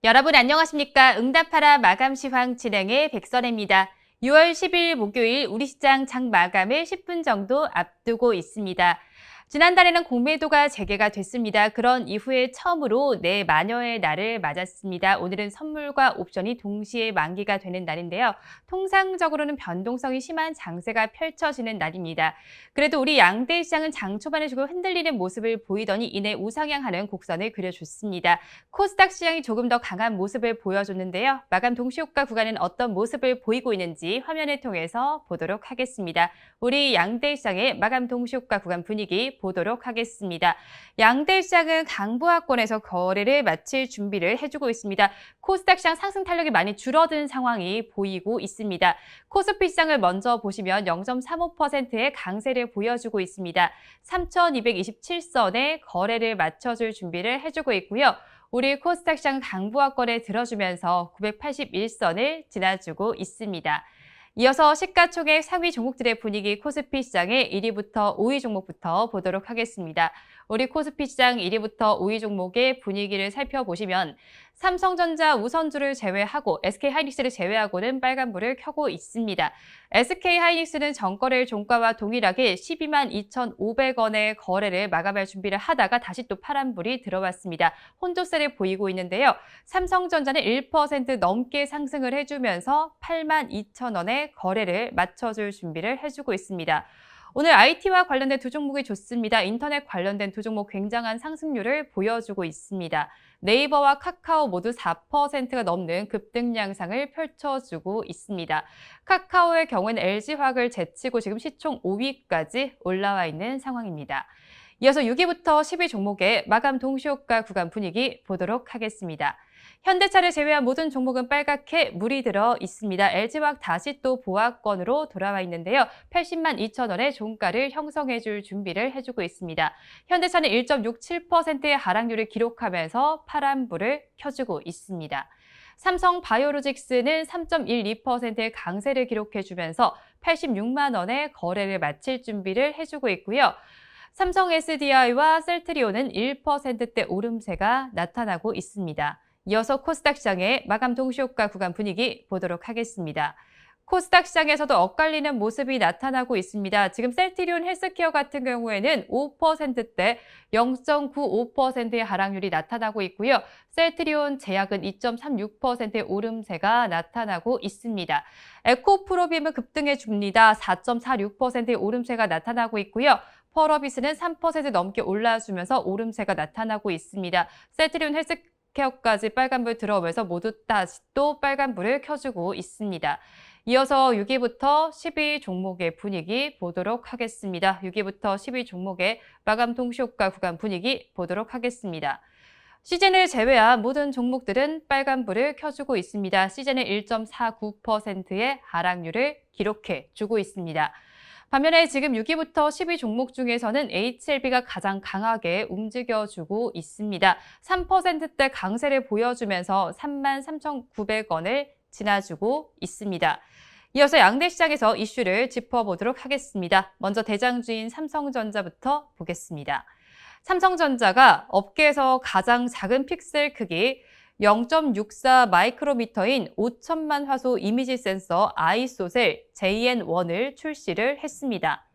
여러분 안녕하십니까? 응답하라 마감 시황 진행의 백선혜입니다. 6월 10일 목요일 우리 시장 장 마감을 10분 정도 앞두고 있습니다. 지난달에는 공매도가 재개가 됐습니다. 그런 이후에 처음으로 내마녀의 날을 맞았습니다. 오늘은 선물과 옵션이 동시에 만기가 되는 날인데요. 통상적으로는 변동성이 심한 장세가 펼쳐지는 날입니다. 그래도 우리 양대 시장은 장 초반에 조금 흔들리는 모습을 보이더니 이내 우상향하는 곡선을 그려줬습니다. 코스닥 시장이 조금 더 강한 모습을 보여줬는데요. 마감 동시효과 구간은 어떤 모습을 보이고 있는지 화면을 통해서 보도록 하겠습니다. 우리 양대 시장의 마감 동시효과 구간 분위기 보도록 하겠습니다. 양대 시장은 강보합권에서 거래를 마칠 준비를 해주고 있습니다. 코스닥 시장 상승 탄력이 많이 줄어든 상황이 보이고 있습니다. 코스피 시장을 먼저 보시면 0.35%의 강세를 보여주고 있습니다. 3,227선에 거래를 맞춰줄 준비를 해주고 있고요. 우리 코스닥 시장 강보합권에 들어주면서 981선을 지나주고 있습니다. 이어서 시가총액 상위 종목들의 분위기 코스피 시장의 1위부터 5위 종목부터 보도록 하겠습니다. 우리 코스피 시장 1위부터 5위 종목의 분위기를 살펴보시면 삼성전자 우선주를 제외하고 SK하이닉스를 제외하고는 빨간불을 켜고 있습니다. SK하이닉스는 전거래일 종가와 동일하게 12만 2,500원의 거래를 마감할 준비를 하다가 다시 또 파란불이 들어왔습니다. 혼조세를 보이고 있는데요. 삼성전자는 1% 넘게 상승을 해주면서 8만 2,000원의 거래를 맞춰줄 준비를 해주고 있습니다. 오늘 IT와 관련된 두 종목이 좋습니다. 인터넷 관련된 두 종목 굉장한 상승률을 보여주고 있습니다. 네이버와 카카오 모두 4%가 넘는 급등 양상을 펼쳐주고 있습니다. 카카오의 경우는 LG화학을 제치고 지금 시총 5위까지 올라와 있는 상황입니다. 이어서 6위부터 10위 종목의 마감 동시효과 구간 분위기 보도록 하겠습니다. 현대차를 제외한 모든 종목은 빨갛게 물이 들어 있습니다. LG화학 다시 또 보합권으로 돌아와 있는데요. 80만 2천원의 종가를 형성해줄 준비를 해주고 있습니다. 현대차는 1.67%의 하락률을 기록하면서 파란불을 켜주고 있습니다. 삼성 바이오로직스는 3.12%의 강세를 기록해주면서 86만 원의 거래를 마칠 준비를 해주고 있고요. 삼성 SDI와 셀트리온은 1%대 오름세가 나타나고 있습니다. 이어서 코스닥 시장의 마감 동시효과 구간 분위기 보도록 하겠습니다. 코스닥 시장에서도 엇갈리는 모습이 나타나고 있습니다. 지금 셀트리온 헬스케어 같은 경우에는 5%대 0.95%의 하락률이 나타나고 있고요. 셀트리온 제약은 2.36%의 오름세가 나타나고 있습니다. 에코프로빔은 급등해 줍니다. 4.46%의 오름세가 나타나고 있고요. 펄어비스는 3% 넘게 올라주면서 오름세가 나타나고 있습니다. 셀트리온 헬스케어까지 빨간불 들어오면서 모두 다시 또 빨간불을 켜주고 있습니다. 이어서 6위부터 10위 종목의 분위기 보도록 하겠습니다. 6위부터 10위 종목의 마감 동시효과 구간 분위기 보도록 하겠습니다. 시즌을 제외한 모든 종목들은 빨간불을 켜주고 있습니다. 시즌은 1.49%의 하락률을 기록해 주고 있습니다. 반면에 지금 6위부터 10위 종목 중에서는 HLB가 가장 강하게 움직여주고 있습니다. 3%대 강세를 보여주면서 33,900원을 지나주고 있습니다. 이어서 양대 시장에서 이슈를 짚어보도록 하겠습니다. 먼저 대장주인 삼성전자부터 보겠습니다. 삼성전자가 업계에서 가장 작은 픽셀 크기 0.64 마이크로미터인 5천만 화소 이미지 센서 아이소셀 JN1을 출시를 했습니다.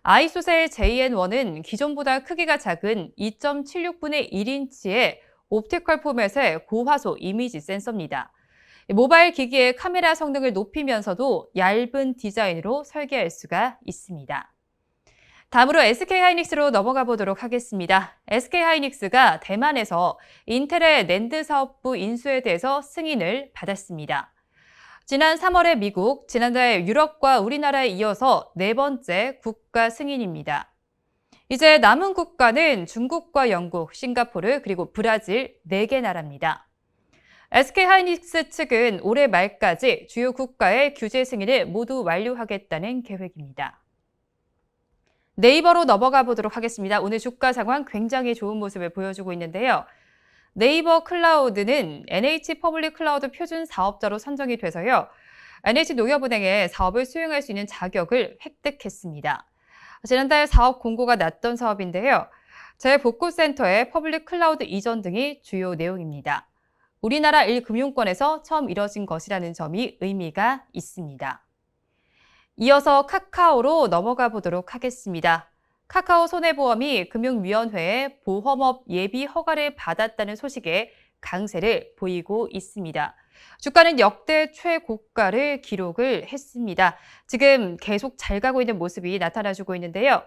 아이소셀 JN1은 기존보다 크기가 작은 2.76분의 1인치의 옵티컬 포맷의 고화소 이미지 센서입니다. 모바일 기기의 카메라 성능을 높이면서도 얇은 디자인으로 설계할 수가 있습니다. 다음으로 SK하이닉스로 넘어가 보도록 하겠습니다. SK하이닉스가 대만에서 인텔의 낸드 사업부 인수에 대해서 승인을 받았습니다. 지난 3월에 미국, 지난달 유럽과 우리나라에 이어서 네 번째 국가 승인입니다. 이제 남은 국가는 중국과 영국, 싱가포르, 그리고 브라질 4개 나라입니다. SK하이닉스 측은 올해 말까지 주요 국가의 규제 승인을 모두 완료하겠다는 계획입니다. 네이버로 넘어가 보도록 하겠습니다. 오늘 주가 상황 굉장히 좋은 모습을 보여주고 있는데요. 네이버 클라우드는 NH 퍼블릭 클라우드 표준 사업자로 선정이 돼서요. NH농협은행에 사업을 수행할 수 있는 자격을 획득했습니다. 지난달 사업 공고가 났던 사업인데요. 재복구센터의 퍼블릭 클라우드 이전 등이 주요 내용입니다. 우리나라 1금융권에서 처음 이뤄진 것이라는 점이 의미가 있습니다. 이어서 카카오로 넘어가 보도록 하겠습니다. 카카오 손해보험이 금융위원회에 보험업 예비 허가를 받았다는 소식에 강세를 보이고 있습니다. 주가는 역대 최고가를 기록을 했습니다. 지금 계속 잘 가고 있는 모습이 나타나주고 있는데요.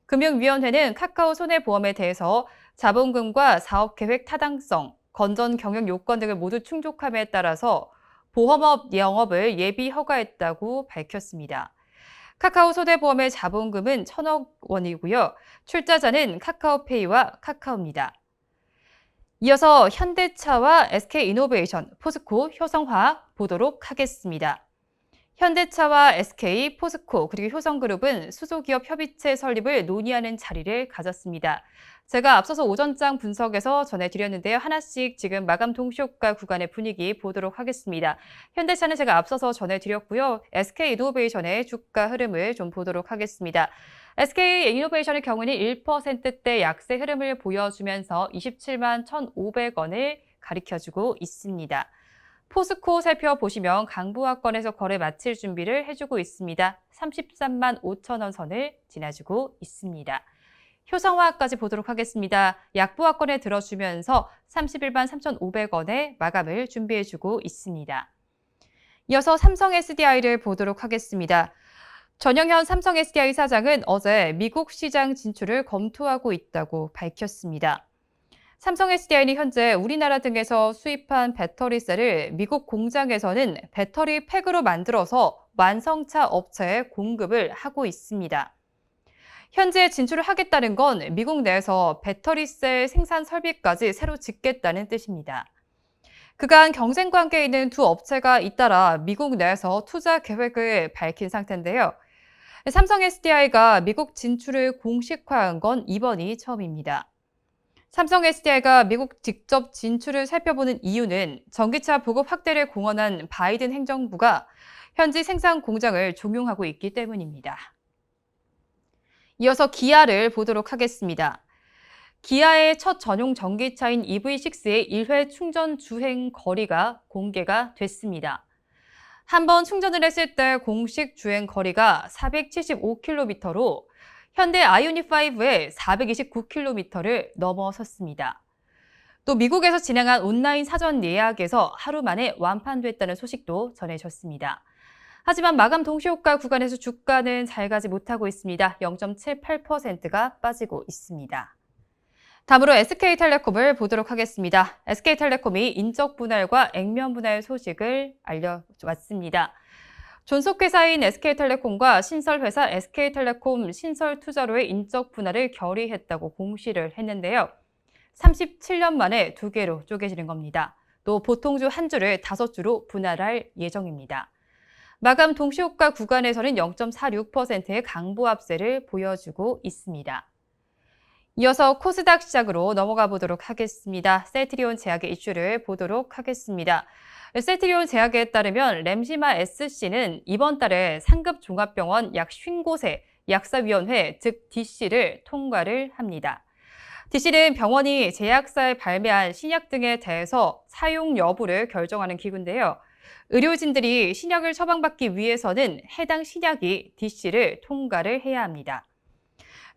금융위원회는 카카오 손해보험에 대해서 자본금과 사업계획 타당성, 건전 경영 요건 등을 모두 충족함에 따라서 보험업 영업을 예비 허가했다고 밝혔습니다. 카카오 손해보험의 자본금은 1,000억 원이고요. 출자자는 카카오페이와 카카오입니다. 이어서 현대차와 SK이노베이션, 포스코, 효성화학 보도록 하겠습니다. 현대차와 SK, 포스코, 그리고 효성그룹은 수소기업 협의체 설립을 논의하는 자리를 가졌습니다. 제가 앞서서 오전장 분석에서 전해드렸는데요. 하나씩 지금 마감 동시효과 구간의 분위기 보도록 하겠습니다. 현대차는 제가 앞서서 전해드렸고요. SK이노베이션의 주가 흐름을 좀 보도록 하겠습니다. SK이노베이션의 경우는 1%대 약세 흐름을 보여주면서 27만 1,500원을 가리켜주고 있습니다. 포스코 살펴보시면 강부하권에서 거래 마칠 준비를 해주고 있습니다. 33만 5천 원 선을 지나주고 있습니다. 효성화학까지 보도록 하겠습니다. 약부하권에 들어주면서 31만 3,500원에 마감을 준비해주고 있습니다. 이어서 삼성 SDI를 보도록 하겠습니다. 전영현 삼성 SDI 사장은 어제 미국 시장 진출을 검토하고 있다고 밝혔습니다. 삼성 SDI는 현재 우리나라 등에서 수입한 배터리셀을 미국 공장에서는 배터리 팩으로 만들어서 완성차 업체에 공급을 하고 있습니다. 현재 진출을 하겠다는 건 미국 내에서 배터리셀 생산 설비까지 새로 짓겠다는 뜻입니다. 그간 경쟁 관계에 있는 두 업체가 잇따라 미국 내에서 투자 계획을 밝힌 상태인데요. 삼성 SDI가 미국 진출을 공식화한 건 이번이 처음입니다. 삼성 SDI가 미국 직접 진출을 살펴보는 이유는 전기차 보급 확대를 공언한 바이든 행정부가 현지 생산 공장을 종용하고 있기 때문입니다. 이어서 기아를 보도록 하겠습니다. 기아의 첫 전용 전기차인 EV6의 1회 충전 주행 거리가 공개가 됐습니다. 한 번 충전을 했을 때 공식 주행 거리가 475km로 현대 아이오닉5의 429km를 넘어섰습니다. 또 미국에서 진행한 온라인 사전 예약에서 하루 만에 완판됐다는 소식도 전해졌습니다. 하지만 마감 동시효과 구간에서 주가는 잘 가지 못하고 있습니다. 0.78%가 빠지고 있습니다. 다음으로 SK텔레콤을 보도록 하겠습니다. SK텔레콤이 인적 분할과 액면 분할 소식을 알려왔습니다. 존속회사인 SK텔레콤과 신설회사 SK텔레콤 신설투자로의 인적 분할을 결의했다고 공시를 했는데요. 37년 만에 두 개로 쪼개지는 겁니다. 또 보통주 한 주를 5주로 분할할 예정입니다. 마감 동시효과 구간에서는 0.46%의 강보합세를 보여주고 있습니다. 이어서 코스닥 시장으로 넘어가 보도록 하겠습니다. 셀트리온 제약의 이슈를 보도록 하겠습니다. 셀트리온 제약에 따르면 램시마 SC는 이번 달에 상급 종합병원 약 50곳에 약사위원회, 즉 DC를 통과를 합니다. DC는 병원이 제약사에 발매한 신약 등에 대해서 사용 여부를 결정하는 기구인데요. 의료진들이 신약을 처방받기 위해서는 해당 신약이 DC를 통과를 해야 합니다.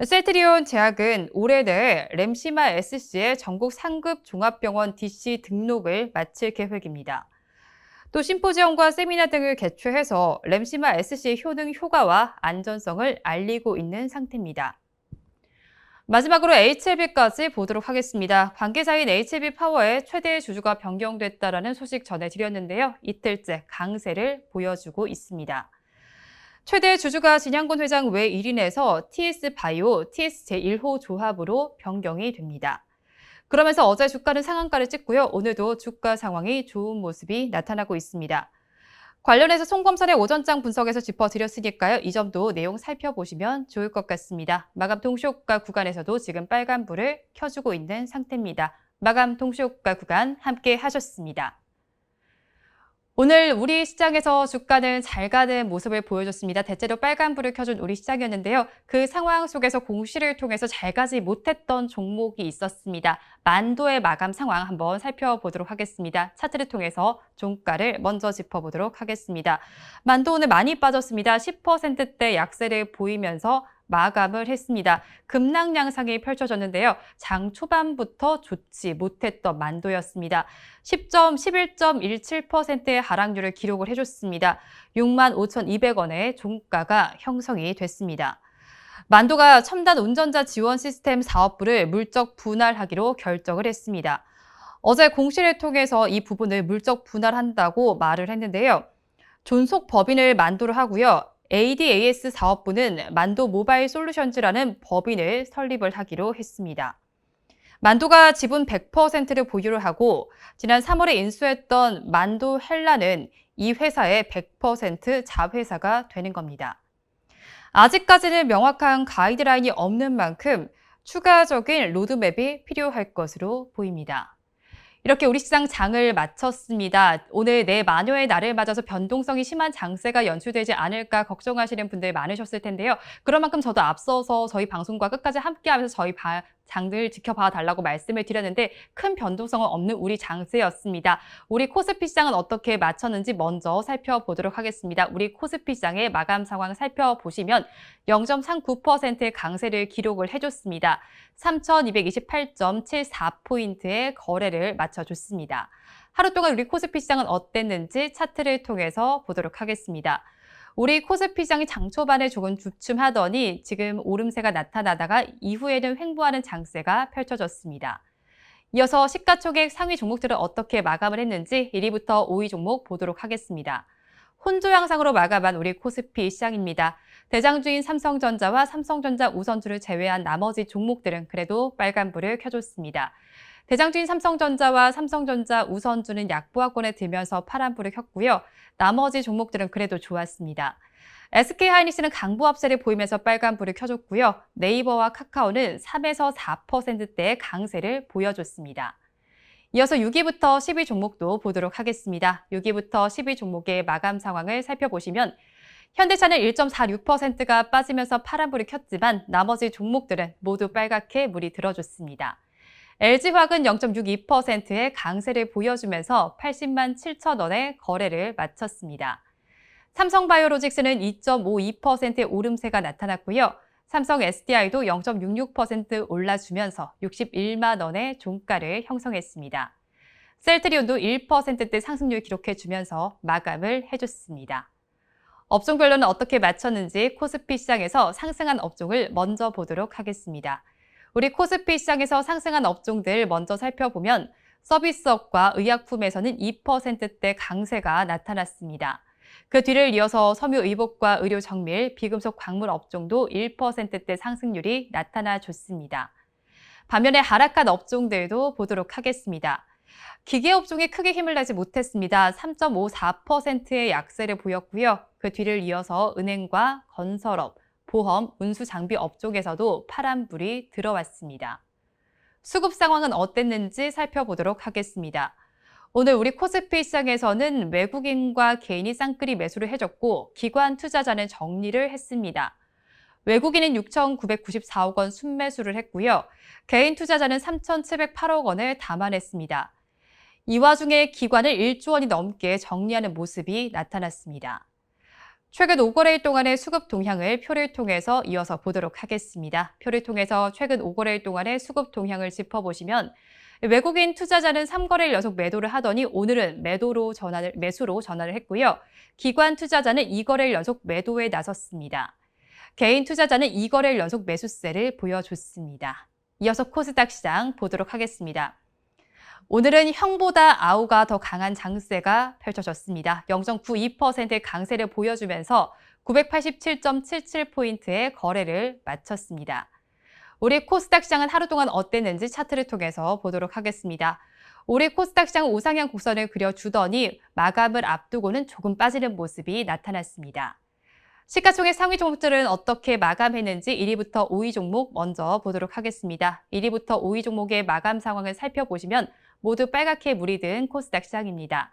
셀트리온 제약은 올해 내에 램시마 SC의 전국 상급 종합병원 DC 등록을 마칠 계획입니다. 또 심포지엄과 세미나 등을 개최해서 램시마 SC의 효능 효과와 안전성을 알리고 있는 상태입니다. 마지막으로 HLB까지 보도록 하겠습니다. 관계자인 HLB파워의 최대 주주가 변경됐다라는 소식 전해드렸는데요. 이틀째 강세를 보여주고 있습니다. 최대 주주가 진양곤 회장 외 1인에서 TS바이오, TS제1호 조합으로 변경이 됩니다. 그러면서 어제 주가는 상한가를 찍고요. 오늘도 주가 상황이 좋은 모습이 나타나고 있습니다. 관련해서 송범선의 오전장 분석에서 짚어드렸으니까요. 이 점도 내용 살펴보시면 좋을 것 같습니다. 마감 동시효과 구간에서도 지금 빨간불을 켜주고 있는 상태입니다. 마감 동시효과 구간 함께 하셨습니다. 오늘 우리 시장에서 주가는 잘 가는 모습을 보여줬습니다. 대체로 빨간불을 켜준 우리 시장이었는데요. 그 상황 속에서 공시를 통해서 잘 가지 못했던 종목이 있었습니다. 만도의 마감 상황 한번 살펴보도록 하겠습니다. 차트를 통해서 종가를 먼저 짚어보도록 하겠습니다. 만도 오늘 많이 빠졌습니다. 10%대 약세를 보이면서 마감을 했습니다. 급락 양상이 펼쳐졌는데요. 장 초반부터 좋지 못했던 만도였습니다. 11.17%의 하락률을 기록을 해줬습니다. 65,200원의 종가가 형성이 됐습니다. 만도가 첨단 운전자 지원 시스템 사업부를 물적 분할하기로 결정을 했습니다. 어제 공시를 통해서 이 부분을 물적 분할한다고 말을 했는데요. 존속 법인을 만도를 하고요. ADAS 사업부는 만도 모바일 솔루션즈라는 법인을 설립을 하기로 했습니다. 만도가 지분 100%를 보유를 하고 지난 3월에 인수했던 만도 헬라는 이 회사의 100% 자회사가 되는 겁니다. 아직까지는 명확한 가이드라인이 없는 만큼 추가적인 로드맵이 필요할 것으로 보입니다. 이렇게 우리 시장 장을 마쳤습니다. 오늘 내 마녀의 날을 맞아서 변동성이 심한 장세가 연출되지 않을까 걱정하시는 분들 많으셨을 텐데요. 그런 만큼 저도 앞서서 저희 방송과 끝까지 함께하면서 저희 장들 지켜봐 달라고 말씀을 드렸는데 큰 변동성은 없는 우리 장세였습니다. 우리 코스피 시장은 어떻게 마쳤는지 먼저 살펴보도록 하겠습니다. 우리 코스피 시장의 마감 상황 살펴보시면 0.39%의 강세를 기록을 해줬습니다. 3,228.74포인트의 거래를 마쳐줬습니다. 하루 동안 우리 코스피 시장은 어땠는지 차트를 통해서 보도록 하겠습니다. 우리 코스피 시장이 장 초반에 조금 주춤하더니 지금 오름세가 나타나다가 이후에는 횡보하는 장세가 펼쳐졌습니다. 이어서 시가총액 상위 종목들은 어떻게 마감을 했는지 1위부터 5위 종목 보도록 하겠습니다. 혼조 양상으로 마감한 우리 코스피 시장입니다. 대장주인 삼성전자와 삼성전자 우선주를 제외한 나머지 종목들은 그래도 빨간불을 켜줬습니다. 대장주인 삼성전자와 삼성전자 우선주는 약보합권에 들면서 파란불을 켰고요. 나머지 종목들은 그래도 좋았습니다. SK하이닉스는 강보합세를 보이면서 빨간불을 켜줬고요. 네이버와 카카오는 3에서 4%대의 강세를 보여줬습니다. 이어서 6위부터 10위 종목도 보도록 하겠습니다. 6위부터 10위 종목의 마감 상황을 살펴보시면 현대차는 1.46%가 빠지면서 파란불을 켰지만 나머지 종목들은 모두 빨갛게 물이 들어줬습니다. LG화학은 0.62%의 강세를 보여주면서 80만 7천 원의 거래를 마쳤습니다. 삼성바이오로직스는 2.52%의 오름세가 나타났고요. 삼성 SDI도 0.66% 올라주면서 61만 원의 종가를 형성했습니다. 셀트리온도 1%대 상승률 기록해주면서 마감을 해줬습니다. 업종별로는 어떻게 마쳤는지 코스피 시장에서 상승한 업종을 먼저 보도록 하겠습니다. 우리 코스피 시장에서 상승한 업종들 먼저 살펴보면 서비스업과 의약품에서는 2%대 강세가 나타났습니다. 그 뒤를 이어서 섬유의복과 의료정밀, 비금속 광물 업종도 1%대 상승률이 나타나줬습니다. 반면에 하락한 업종들도 보도록 하겠습니다. 기계업종이 크게 힘을 내지 못했습니다. 3.54%의 약세를 보였고요. 그 뒤를 이어서 은행과 건설업, 보험, 운수장비 업종에서도 파란불이 들어왔습니다. 수급 상황은 어땠는지 살펴보도록 하겠습니다. 오늘 우리 코스피 시장에서는 외국인과 개인이 쌍끌이 매수를 해줬고 기관 투자자는 정리를 했습니다. 외국인은 6,994억 원 순매수를 했고요. 개인 투자자는 3,708억 원을 담아냈습니다. 이 와중에 기관을 1조 원이 넘게 정리하는 모습이 나타났습니다. 최근 5거래일 동안의 수급 동향을 표를 통해서 이어서 보도록 하겠습니다. 표를 통해서 최근 5거래일 동안의 수급 동향을 짚어보시면 외국인 투자자는 3거래일 연속 매도를 하더니 오늘은 매수로 전환을 했고요. 기관 투자자는 2거래일 연속 매도에 나섰습니다. 개인 투자자는 2거래일 연속 매수세를 보여줬습니다. 이어서 코스닥 시장 보도록 하겠습니다. 오늘은 형보다 아우가 더 강한 장세가 펼쳐졌습니다. 0.92%의 강세를 보여주면서 987.77포인트의 거래를 마쳤습니다. 우리 코스닥 시장은 하루 동안 어땠는지 차트를 통해서 보도록 하겠습니다. 우리 코스닥 시장은 우상향 곡선을 그려주더니 마감을 앞두고는 조금 빠지는 모습이 나타났습니다. 시가총액 상위 종목들은 어떻게 마감했는지 1위부터 5위 종목 먼저 보도록 하겠습니다. 1위부터 5위 종목의 마감 상황을 살펴보시면 모두 빨갛게 물이 든 코스닥 시장입니다.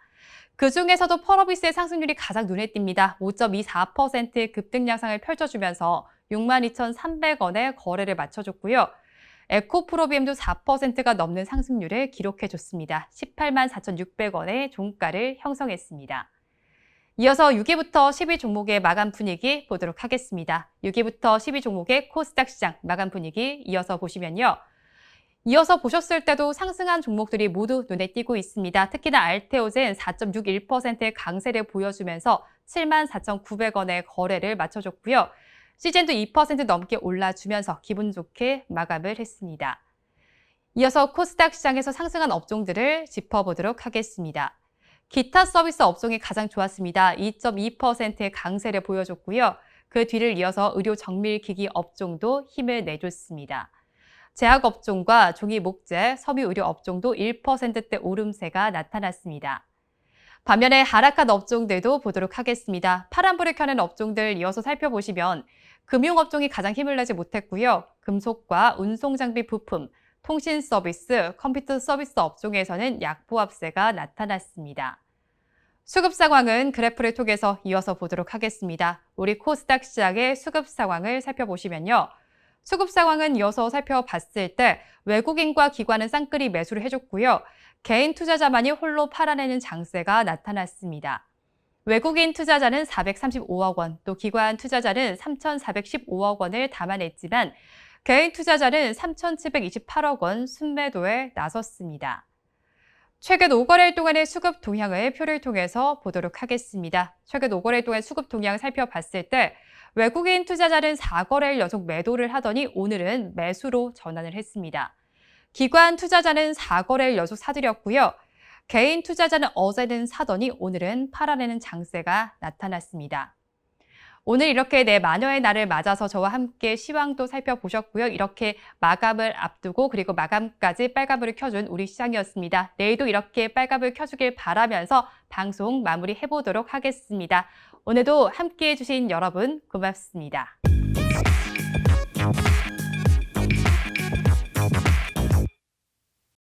그중에서도 펄어비스의 상승률이 가장 눈에 띕니다. 5.24% 급등 양상을 펼쳐주면서 62,300원에 거래를 마쳐줬고요. 에코프로비엠도 4%가 넘는 상승률을 기록해줬습니다. 184,600원의 종가를 형성했습니다. 이어서 6위부터 10위 종목의 마감 분위기 보도록 하겠습니다. 6위부터 10위 종목의 코스닥 시장 마감 분위기 이어서 보시면요. 이어서 보셨을 때도 상승한 종목들이 모두 눈에 띄고 있습니다. 특히나 알테오젠 4.61%의 강세를 보여주면서 74,900원의 거래를 마쳐줬고요. 시젠도 2% 넘게 올라주면서 기분 좋게 마감을 했습니다. 이어서 코스닥 시장에서 상승한 업종들을 짚어보도록 하겠습니다. 기타 서비스 업종이 가장 좋았습니다. 2.2%의 강세를 보여줬고요. 그 뒤를 이어서 의료 정밀기기 업종도 힘을 내줬습니다. 제약업종과 종이 목재, 섬유 의료 업종도 1%대 오름세가 나타났습니다. 반면에 하락한 업종들도 보도록 하겠습니다. 파란불을 켜는 업종들 이어서 살펴보시면 금융업종이 가장 힘을 내지 못했고요. 금속과 운송장비 부품, 통신 서비스, 컴퓨터 서비스 업종에서는 약보합세가 나타났습니다. 수급 상황은 그래프를 통해서 이어서 보도록 하겠습니다. 우리 코스닥 시장의 수급 상황을 살펴보시면요. 수급 상황은 이어서 살펴봤을 때 외국인과 기관은 쌍끌이 매수를 해줬고요. 개인 투자자만이 홀로 팔아내는 장세가 나타났습니다. 외국인 투자자는 435억 원, 또 기관 투자자는 3,415억 원을 담아냈지만 개인 투자자는 3,728억 원 순매도에 나섰습니다. 최근 5거래일 동안의 수급 동향을 표를 통해서 보도록 하겠습니다. 최근 5거래일 동안 수급 동향 살펴봤을 때 외국인 투자자는 4거래일 연속 매도를 하더니 오늘은 매수로 전환을 했습니다. 기관 투자자는 4거래일 연속 사들였고요. 개인 투자자는 어제는 사더니 오늘은 팔아내는 장세가 나타났습니다. 오늘 이렇게 만여의 날을 맞아서 저와 함께 시황도 살펴보셨고요. 이렇게 마감을 앞두고 그리고 마감까지 빨간불을 켜준 우리 시장이었습니다. 내일도 이렇게 빨간불 켜주길 바라면서 방송 마무리해보도록 하겠습니다. 오늘도 함께해 주신 여러분 고맙습니다.